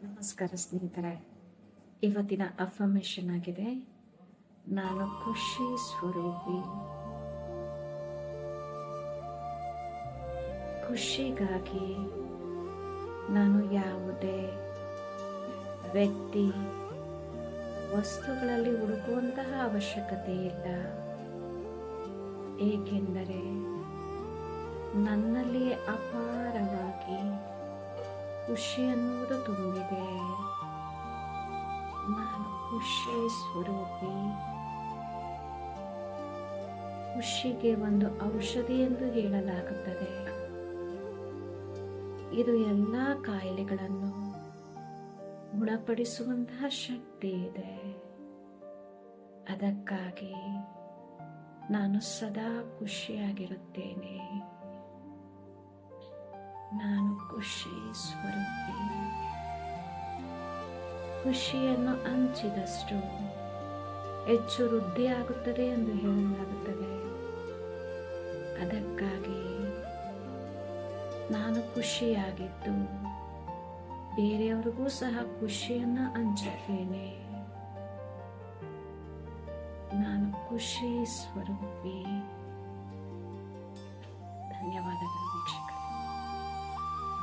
ನಮಸ್ಕಾರ ಸ್ನೇಹಿತರೆ. ಇವತ್ತಿನ ಅಫರ್ಮೇಷನ್ ಆಗಿದೆ, ನಾನು ಖುಷಿ ಸ್ವರೂಪಿ. ಖುಷಿಗಾಗಿ ನಾನು ಯಾವುದೇ ವ್ಯಕ್ತಿ ವಸ್ತುಗಳಲ್ಲಿ ಹುಡುಕುವಂತಹ ಅವಶ್ಯಕತೆ ಇಲ್ಲ. ಏಕೆಂದರೆ ನನ್ನಲ್ಲಿ ಅಪಾರವಾಗಿ ಖುಷಿ ಅನ್ನುವುದು ತುಂಬಿದೆ. ನಾನು ಖುಷಿ ಸ್ವರೂಪಿ. ಖುಷಿಗೆ ಒಂದು ಔಷಧಿ ಎಂದು ಹೇಳಲಾಗುತ್ತದೆ. ಇದು ಎಲ್ಲ ಕಾಯಿಲೆಗಳನ್ನು ಗುಣಪಡಿಸುವಂತಹ ಶಕ್ತಿ ಇದೆ. ಅದಕ್ಕಾಗಿ ನಾನು ಸದಾ ಖುಷಿಯಾಗಿರುತ್ತೇನೆ. ನಾನು ಖುಷಿ ಸ್ವರೂಪಿ. ಖುಷಿಯನ್ನು ಹಂಚಿದಷ್ಟು ಹೆಚ್ಚು ವೃದ್ಧಿಯಾಗುತ್ತದೆ ಎಂದು ಹೇಳಲಾಗುತ್ತದೆ. ಅದಕ್ಕಾಗಿ ನಾನು ಖುಷಿಯಾಗಿದ್ದು ಬೇರೆಯವರಿಗೂ ಸಹ ಖುಷಿಯನ್ನು ಹಂಚುತ್ತೇನೆ. ನಾನು ಖುಷಿ ಸ್ವರೂಪಿ. ಧನ್ಯವಾದಗಳು ವೀಕ್ಷಕ.